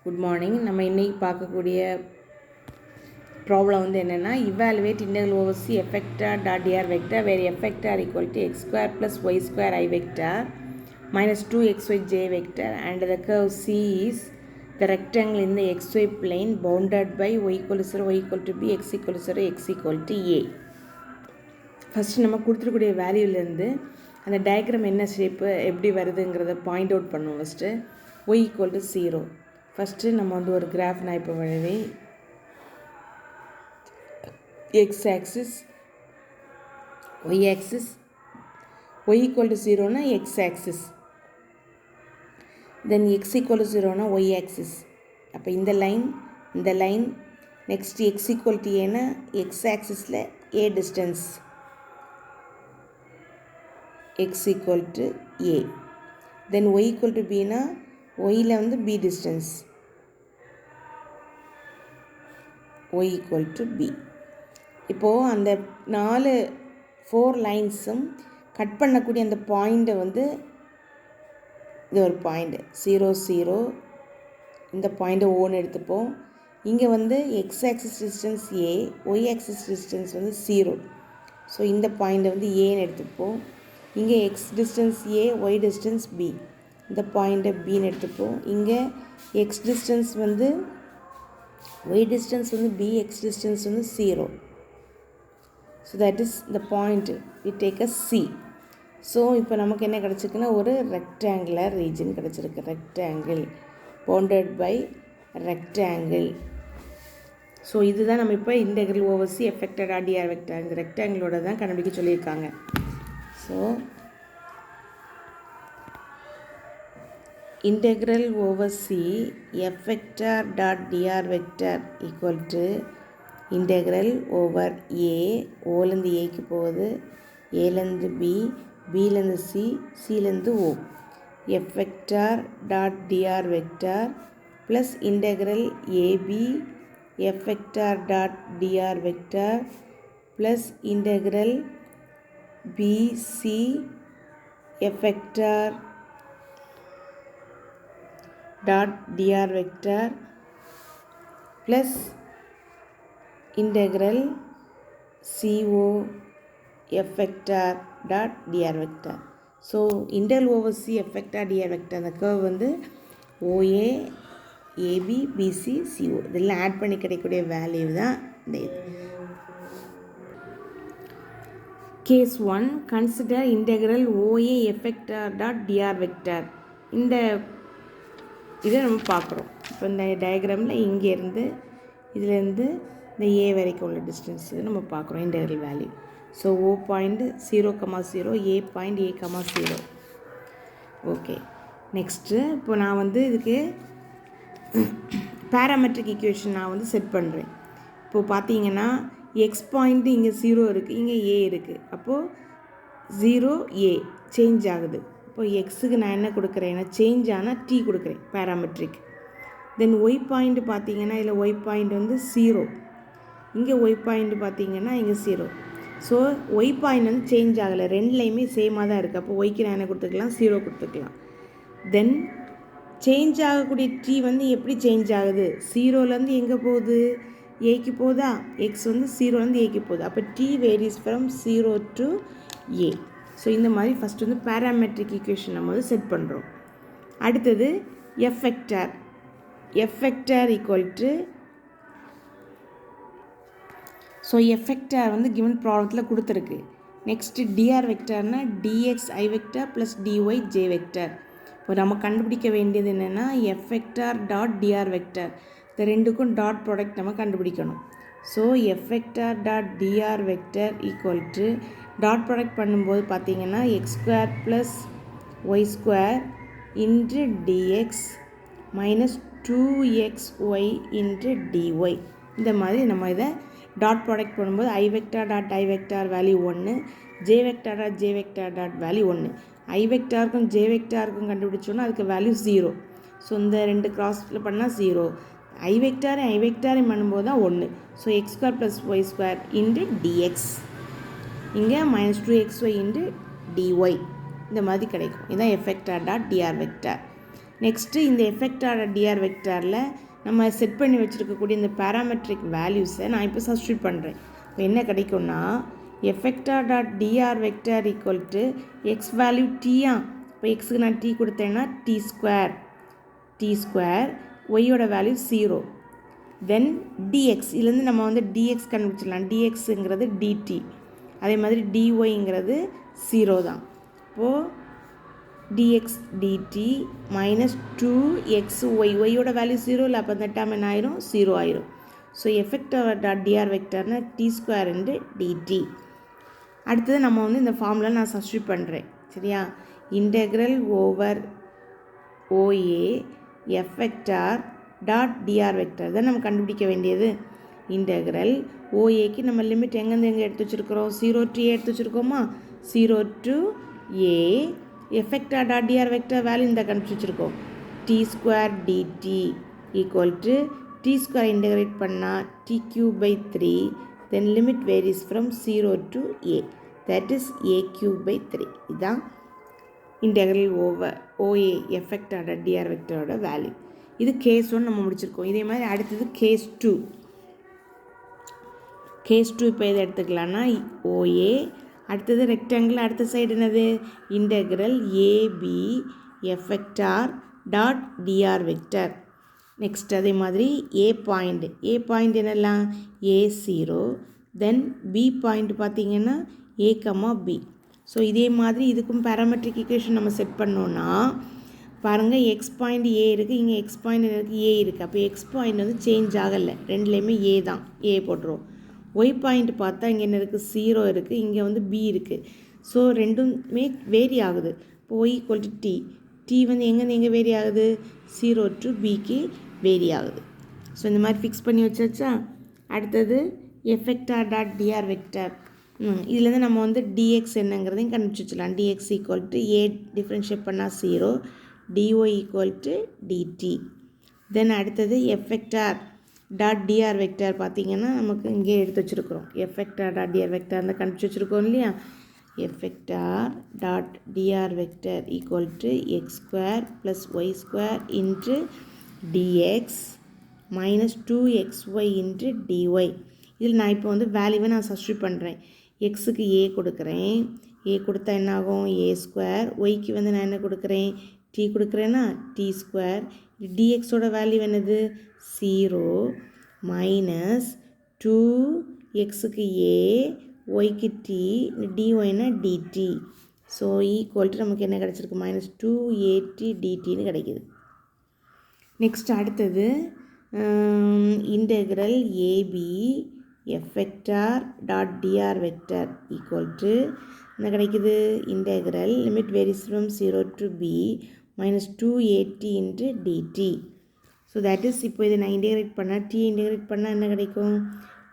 Good morning. நம்ம இன்றைக்கி பார்க்கக்கூடிய ப்ராப்ளம் வந்து என்னென்னா, evaluate integral over C F vector dot dr vector where F vector equal to x square plus y square i vector minus 2xy j vector and the curve C is the rectangle in the xy plane bounded by y equal to 0, y equal to b, x equal to 0, x equal to a. First நம்ம கொடுத்துருக்கூடிய வேல்யூலேருந்து அந்த diagram என்ன shape எப்படி வருதுங்கிறத point out பண்ணுவோம். First y equal to 0. First நம்ம வந்து ஒரு graph நான் இப்போ வழவே x axis y axis y equal to 0 னா x axis, then x equal to 0 னா y axis. அப்போ இந்த line next x equal to a னா x axisல a distance x equal to a, then y equal to b னா yல வந்து b distance y equal to b. இப்போது அந்த 4 லைன்ஸும் cut பண்ணக்கூடிய அந்த பாயிண்ட்டை வந்து இது ஒரு பாயிண்ட் 0 0, இந்த பாயிண்ட்டை ஓன்னு எடுத்துப்போம். இங்கே வந்து x axis distance a, y axis distance வந்து 0. ஸோ இந்த பாயிண்ட்டை வந்து ஏன்னு எடுத்துப்போம். இங்கே x distance a, y distance b, இந்த பாயிண்ட்டை பின்னு எடுத்துப்போம். இங்கே எக்ஸ் டிஸ்டன்ஸ் வந்து ஒய் டிஸ்டன்ஸ் வந்து பி, எக்ஸ் டிஸ்டன்ஸ் வந்து 0. So that is the point we take as C. So இப்போ நமக்கு என்ன கிடச்சிருக்குன்னா ஒரு ரெக்டாங்குலர் ரீஜன் கிடச்சிருக்கு. Rectangle bounded by rectangle. So இதுதான் நம்ம இப்போ integral over C F vector dr vector இந்த ரெக்டாங்கிளோட தான் கண்டுபிடிக்க சொல்லியிருக்காங்க. So integral over C F vector dot dr vector equal to integral over A, ஓலேருந்து ஏக்கு போகுது, ஏலேருந்து பி, பிலேருந்து சி, சிலேருந்து O, F vector dot dr vector plus integral AB F vector dot dr vector plus integral BC F vector dot dr vector plus integral CO f vector dot dr vector. So integral over C F vector dr vector அந்த curve வந்து OA AB BC CO இதெல்லாம் add பண்ணி கிடைக்கக்கூடிய value தான் இந்த இது. Case 1 consider integral OA F vector dot dr vector. இந்த இதை நம்ம பார்க்குறோம். இப்போ இந்த டயக்ராமில் இங்கேருந்து இதிலேருந்து இந்த ஏ வரைக்கும் உள்ள டிஸ்டன்ஸ் நம்ம பார்க்குறோம் integral value. So O point 0,0, ஏ பாயிண்ட் A,0. ஓகே, நெக்ஸ்ட்டு இப்போ நான் வந்து இதுக்கு பேராமெட்ரிக் ஈக்குவேஷன் நான் வந்து செட் பண்ணுறேன். இப்போது பார்த்தீங்கன்னா எக்ஸ் பாயிண்ட்டு இங்கே 0 இருக்குது, இங்கே ஏ இருக்குது. அப்போது 0 ஏ சேஞ்ச் ஆகுது. இப்போது எக்ஸுக்கு நான் என்ன கொடுக்குறேன்னா சேஞ்ச் ஆனால் டி கொடுக்குறேன் பேராமெட்ரிக். தென் ஒய் பாயிண்ட் பார்த்தீங்கன்னா இதில் ஒய் பாயிண்ட் வந்து 0, இங்கே ஒய் பாயிண்ட் பார்த்தீங்கன்னா இங்கே 0. ஸோ ஒய் பாயிண்ட் வந்து சேஞ்ச் ஆகலை, ரெண்டுலேயுமே சேமாக தான் இருக்குது. அப்போ ஒய்க்கு நான் என்ன கொடுத்துக்கலாம் 0 கொடுத்துக்கலாம். தென் சேஞ்ச் ஆகக்கூடிய டி வந்து எப்படி சேஞ்ச் ஆகுது, 0லேருந்து எங்கே போகுது ஏக்கு போகுதா, எக்ஸ் வந்து 0லேருந்து ஏக்கு போகுது. அப்போ t varies from 0 to a. So இந்த மாதிரி ஃபஸ்ட்டு வந்து பேராமெட்ரிக் ஈக்குவேஷன் நம்ம வந்து செட் பண்ணுறோம். அடுத்தது F vector, F vector equal to, so F vector வந்து கிவன் ப்ராப்ளத்தில் கொடுத்துருக்கு. நெக்ஸ்ட்டு டிஆர் வெக்டார்னா dx i vector plus dy j vector. இப்போ நம்ம கண்டுபிடிக்க வேண்டியது என்னென்னா F vector dot dr vector, இந்த ரெண்டுக்கும் டாட் ப்ராடக்ட் நம்ம கண்டுபிடிக்கணும். So F vector dot dr vector equal to dot product பண்ணும்போது பார்த்தீங்கன்னா x square plus y square into dx minus 2xy into dy. இந்த மாதிரி நம்ம இதை டாட் ப்ராடக்ட் பண்ணும்போது i vector dot i vector value 1, j vector dot j vector dot value 1. I வெக்டாருக்கும் j வெக்டாருக்கும் கண்டுபிடிச்சோன்னா அதுக்கு வேல்யூ 0. ஸோ இந்த ரெண்டு கிராஸில் பண்ணால் 0, ஐ வெக்டாரையும் பண்ணும்போது தான் 1. So x square plus y square into dx, இங்கே மைனஸ் 2xy இன்ட்டு டிஒய், இந்த மாதிரி கிடைக்கும். இதுதான் F vector dot dr vector. Next இந்த எஃபெக்டான டிஆர் வெக்டாரில் நம்ம செட் பண்ணி வச்சுருக்கக்கூடிய இந்த பேராமெட்ரிக் வேல்யூஸை நான் இப்போ சப்ஸ்டியூட் பண்ணுறேன். இப்போ என்ன கிடைக்கும்னா F vector dot dr vector equal to x value டீயா. இப்போ எக்ஸுக்கு நான் டி கொடுத்தேன்னா டி ஸ்கொயர் ஒய்யோட வேல்யூ 0. தென் டிஎக்ஸ் இதுலேருந்து நம்ம வந்து டிஎக்ஸ் கண்டுபிடிச்சிடலாம். டிஎக்ஸுங்கிறது டிடி, அதே மாதிரி டிஒய்ங்கிறது 0 தான். இப்போது dx dt minus 2xy ஒய்யோட வேல்யூ 0 இல்லை, அப்போ அந்த டேர்ம் என்ன ஆயிரும் 0 ஆயிரும். ஸோ எஃபெக்டர் டாட் டிஆர் வெக்டர்னா டி ஸ்கொயர் இன்டு டிடி. அடுத்தது நம்ம வந்து இந்த ஃபார்முலா நான் சப்ஸ்டியூட் பண்ணுறேன். சரியா? Integral over OA F vector dot dr vector தான் நம்ம கண்டுபிடிக்க வேண்டியது. இன்டெக்ரல் ஓஏக்கு நம்ம லிமிட் எங்கேருந்து எங்கே எடுத்து வச்சுருக்கிறோம்? 0 to a எடுத்து வச்சுருக்கோமா? 0 to a F vector dot dr vector value இந்த கண்டுபிடிச்சிருக்கோம். T square dt equal to t square integrate பண்ணால் t cube by 3. Then limit varies from 0 to a, that is a cube by 3. இதுதான் integral over OA F vector dot dr வெக்டரோட வேல்யூ. இது case 1 நம்ம முடிச்சிருக்கோம். இதே மாதிரி அடுத்தது கேஸ் 2. கேஸ் 2 இப்போ எதை எடுத்துக்கலான்னா ஓஏ, அடுத்தது ரெக்டாங்கிள், அடுத்த சைடு என்னது integral AB F vector dot dr vector. Next அதே மாதிரி ஏ பாயிண்ட் என்னெல்லாம் A0, தென் பி பாயிண்ட் பார்த்திங்கன்னா A, B. ஸோ இதே மாதிரி இதுக்கும் பேராமெட்ரிக் ஈக்குவேஷன் நம்ம செட் பண்ணோன்னா பாருங்கள், எக்ஸ் பாயிண்ட் ஏ இருக்குது, இங்கே எக்ஸ் பாயிண்ட் இருக்குது, ஏ இருக்குது. அப்போ எக்ஸ் பாயிண்ட் வந்து சேஞ்ச் ஆகலை, ரெண்டுலேயுமே ஏ தான், ஏ போட்டுருவோம். ஒய் பாயிண்ட் பார்த்தா இங்கே என்ன இருக்குது 0 இருக்குது, இங்கே வந்து பி இருக்குது. ஸோ ரெண்டுமே வேரி ஆகுது. இப்போ ஒய் ஈக்குவல் டு டி வந்து எங்கே வேரி ஆகுது 0 to பிக்கு வேரி ஆகுது. ஸோ இந்த மாதிரி ஃபிக்ஸ் பண்ணி வச்சாச்சா. அடுத்தது எஃபெக்டார் டாட் டிஆர் வெக்டர். இதுலேருந்து நம்ம வந்து டிஎக்ஸ் என்னங்கிறதையும் கண்டுபிடிச்சி வச்சுக்கலாம். Dx equal to A differentiate பண்ணால் 0, டிஒய் ஈக்குவல் டு டிடி. தென் அடுத்தது எஃபெக்டார் டாட் டிஆர் வெக்டர் பார்த்திங்கன்னா நமக்கு இங்கே எடுத்து வச்சுருக்குறோம். எஃபெக்டார் டாட் டிஆர் வெக்டர் அந்த கண்டுபிடிச்சி வச்சுருக்கோம் இல்லையா. F vector dot dr vector equal to x square plus y square into dx minus 2xy into dy. இதில் நான் இப்போ வந்து வேல்யூவை நான் சப்ஸ்டியூட் பண்ணுறேன். எக்ஸுக்கு ஏ கொடுக்குறேன், ஏ கொடுத்தா என்ன ஆகும் ஏ ஸ்கொயர். ஒய்க்கு வந்து நான் என்ன கொடுக்குறேன் டி கொடுக்குறேன்னா டி ஸ்கொயர். டிஎக்ஸோட வேல்யூ என்னது 0 மைனஸ் 2 எக்ஸுக்கு ஏ, ஒய்க்கு டி, டிஒய்னா டிடி. ஸோ ஈக்குவல் டு நமக்கு என்ன கிடச்சிருக்கு மைனஸ் 2at டிடின்னு கிடைக்கிது. நெக்ஸ்ட் அடுத்தது integral AB F vector dot dr vector equal to என்ன கிடைக்குது integral limit varies from 0 to b minus 2at into dt. So that is இப்போ இதை நான் இன்டெகிரேட் பண்ணால் டி இன்டெகிரேட் பண்ணால் என்ன கிடைக்கும்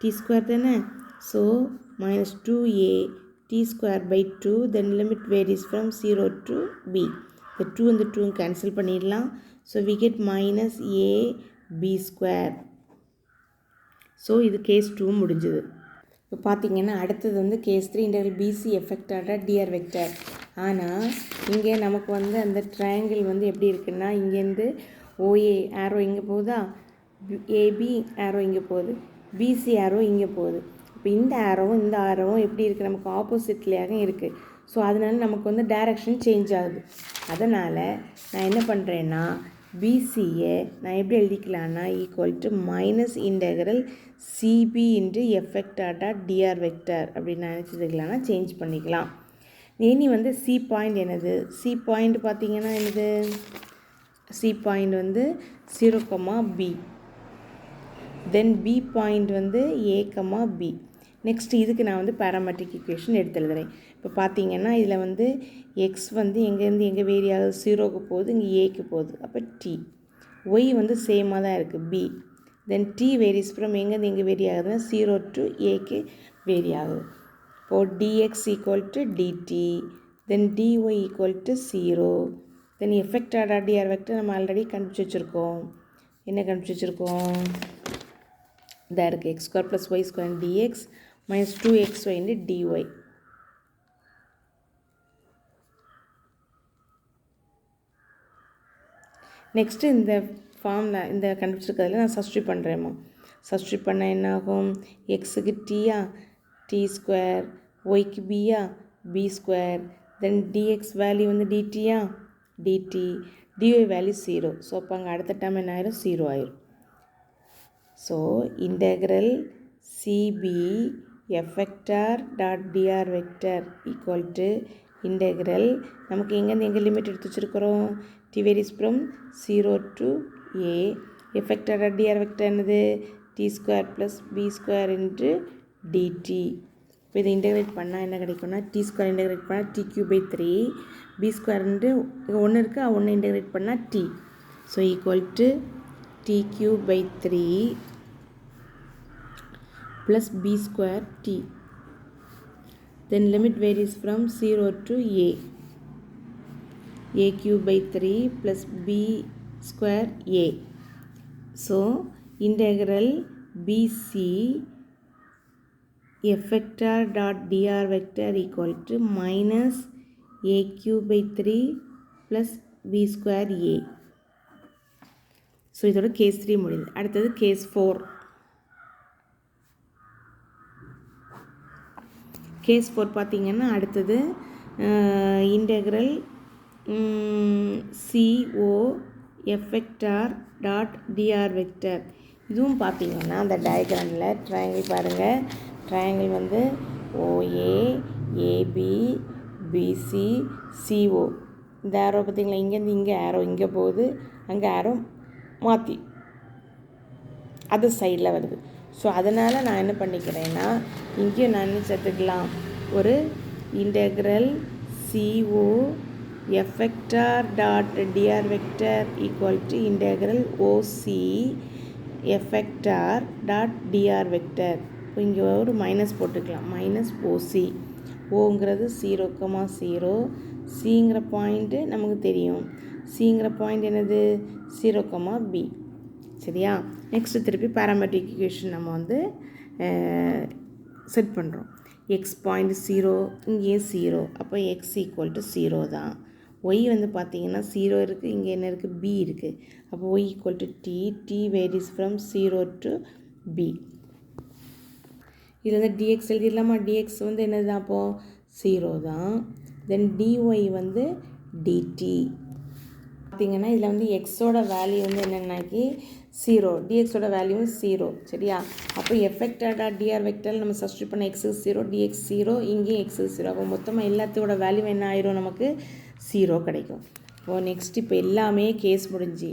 டி ஸ்கொயர் தானே. So minus 2a t square by 2, then limit varies from 0 to b. இந்த 2 இந்த 2 கேன்சல் பண்ணிடலாம். So we get minus a b square. So இது கேஸ் 2 முடிஞ்சுது. இப்போ பார்த்திங்கன்னா அடுத்தது வந்து case 3 integral BC F vector dot dr vector. ஆனால் இங்கே நமக்கு வந்து அந்த ட்ரையாங்கிள் வந்து எப்படி இருக்குன்னா இங்கேருந்து ஓஏ ஆரோ இங்கே போகுதா, ஏபி ஆரோ இங்கே போகுது, பிசி ஆரோ இங்கே போகுது. இப்போ இந்த ஆரோவும் இந்த ஆரோவும் எப்படி இருக்குது நமக்கு ஆப்போசிட்லேயாக இருக்குது. ஸோ அதனால நமக்கு வந்து டைரக்ஷன் சேஞ்ச் ஆகுது. அதனால் நான் என்ன பண்ணுறேன்னா பிசியை நான் எப்படி எழுதிக்கலான்னா equal to minus integral CB into F vector dot dr vector அப்படின்னு நினச்சிக்கலாம்னா சேஞ்ச் பண்ணிக்கலாம். இனி வந்து சி பாயிண்ட் என்னது, சி பாயிண்ட் பார்த்திங்கன்னா என்னது சி பாயிண்ட் வந்து 0, b. தென் பி பாயிண்ட் வந்து a, b. நெக்ஸ்ட் இதுக்கு நான் வந்து பேராமெட்ரிக் ஈக்குவேஷன் எடுத்து எழுதுகிறேன். இப்போ பார்த்திங்கன்னா இதில் வந்து எக்ஸ் வந்து எங்கேருந்து எங்கே வேரி ஆகுது 0க்கு போகுது, இங்கே ஏக்கு போகுது, அப்போ டி. ஒய் வந்து சேமாக தான் இருக்குது b. Then t varies from எங்கேருந்து எங்கே வேரி ஆகுதுன்னா 0 to ஏக்கு வேரி ஆகுது. இப்போது dx equal to dt, then dy equal to 0. Then F vector dot dr vector நம்ம ஆல்ரெடி கண்டுபிடிச்சி வச்சுருக்கோம். என்ன கண்டுபிடிச்சி வச்சுருக்கோம் இதாக இருக்குது x square plus y square dx minus 2xy into dy. Next இந்த ஃபார்மில் இந்த கண்டுபிடிச்சிருக்கிறதுல நான் சப்ஸ்டியூட் பண்ணுறேம்மா. சப்ஸ்டியூட் பண்ணால் என்ன ஆகும்? எக்ஸுக்கு டீயா, டி ஸ்கொயர், ஒய்க்கு பியா, b square, then dx value வந்து டிடியா, டிடி, டிஒய் வேல்யூ 0. ஸோ அப்போ அங்கே அடுத்த டேர்ம் என்ன ஆயிரும்? 0 ஆயிரும். So integral CB F vector dot dr vector equal to integral நமக்கு எங்கேருந்து எங்கே லிமிட் எடுத்து வச்சுருக்கிறோம்? T varies from 0 to a. F vector dot dr vector என்னது? T square plus b square into dt. இப்போ இதை இன்டெகிரேட் பண்ணால் என்ன கிடைக்கும்னா, டி ஸ்கொயர் இன்டெகிரேட் பண்ணால் t cube by 3, b square into இங்கே 1 இருக்குது, 1 இன்டெகிரேட் பண்ணால் t. So equal to t cube by 3 plus b square t. Then limit varies from 0 to a cube by 3 plus b square a. So integral bc f vector dot dr vector equal to minus a cube by 3 plus b square a. So இதோட case 3 முடியுது. அடுத்தது case 4. Case 4 பார்த்தீங்கன்னா அடுத்தது integral CO F vector dot dr vector. இதுவும் பார்த்தீங்கன்னா அந்த டயக்ராமில் triangle பாருங்கள். ட்ரையாங்கிள் வந்து OA AB BC CO. இந்த ஆரோ பார்த்தீங்களா? இங்கேருந்து இங்கே ஆரோ இங்கே போகுது, அங்கே ஆரோ மாற்றி அது சைடில் வருது. ஸோ அதனால் நான் என்ன பண்ணிக்கிறேன்னா, இங்கேயும் நான் என்ன சேர்த்துக்கலாம், ஒரு integral CO F vector dot dr vector equal to integral OC F vector dot dr vector. இப்போ இங்கே ஒரு மைனஸ் போட்டுக்கலாம், மைனஸ் OC. ஓங்கிறது 0,0, சிங்கிற பாயிண்ட்டு நமக்கு தெரியும். சிங்கிற பாயிண்ட் என்னது? 0,B. சரியா? நெக்ஸ்ட்டு திருப்பி பேராமெட்ரிக் ஈக்குவேஷன் நம்ம வந்து செட் பண்ணுறோம். எக்ஸ் பாயிண்ட் 0, இங்கேயே 0, அப்போ எக்ஸ் ஈக்குவல் டு 0 தான். ஒய் வந்து பார்த்தீங்கன்னா 0 இருக்குது, இங்கே என்ன இருக்குது? பி இருக்குது. அப்போ y equal to t. T varies from 0 to b. இதில் வந்து டிஎக்ஸ் எழுதிடலாமா? டிஎக்ஸ் வந்து என்னது தான்? அப்போது 0 தான். தென் டிஒய் வந்து டிடி. பார்த்தீங்கன்னா இதில் வந்து எக்ஸோட வேல்யூ வந்து என்னென்னாக்கி 0, டிஎக்ஸோட வேல்யூவும் 0. சரியா? அப்போ F vector dot dr vector நம்ம சப்ஸ்டியூட் பண்ண எக்ஸு 0, டிஎக்ஸ் 0, இங்கேயும் எக்ஸு 0. அப்போ மொத்தமாக எல்லாத்தோட வேல்யூ என்ன ஆயிரும்? நமக்கு 0 கிடைக்கும். இப்போது நெக்ஸ்ட் இப்போ எல்லாமே கேஸ் முடிஞ்சு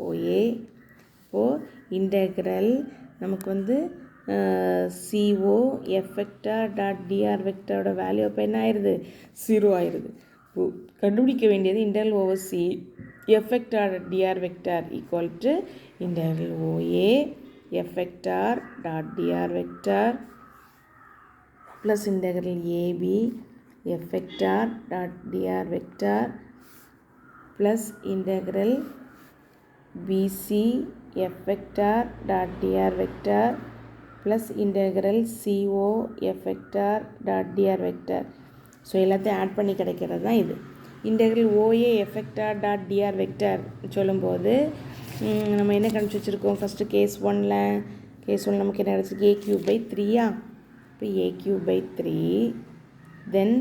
ஓஏ. இப்போது இன்டெக்ரல் நமக்கு வந்து CO F vector dot dr வெக்டரோட வேல்யூ அப்போ என்ன ஆயிடுது? 0 ஆயிடுது. கண்டுபிடிக்க வேண்டியது integral over C F vector dr vector equal to integral OA F vector dot dr vector plus integral AB F vector dot dr vector plus integral BC F vector dot dr vector plus integral CO F vector dot dr vector. So எல்லாத்தையும் add பண்ணி கிடைக்கிறது தான் இது. Integral OA F vector dot dr vector சொல்லும்போது நம்ம என்ன கண்டுபிடிச்சி வச்சுருக்கோம்? ஃபஸ்ட்டு கேஸ் 1 நமக்கு என்ன கிடச்சிருக்கு? a cube by 3. இப்போ a cube by 3. தென்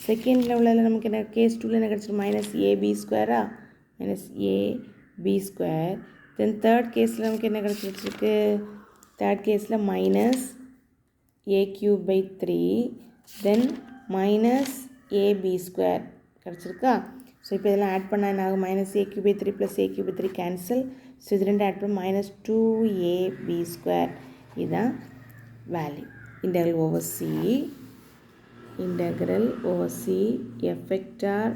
செகண்டில் உள்ளதில் நமக்கு என்ன? கேஸ் 2ல் என்ன கிடச்சிருக்கு? மைனஸ் AB ஸ்கொயரா, minus AB square. Then third கேஸில் நமக்கு என்ன கிடச்சிருக்கு? தேர்ட் கேஸில் minus a cube by 3, then minus AB square கிடச்சிருக்கா? ஸோ இப்போ இதெல்லாம் ஆட் பண்ணால் என்ன ஆகும்? Minus a cube by 3 plus a cube by 3 cancel. So இது ரெண்டு ஆட் பண்ண மைனஸ் 2AB ஸ்கொயர். இதுதான் value. Integral over C F vector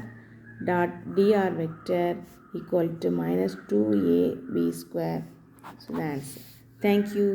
dot dr vector equal to minus 2AB square. So the answer. Thank you.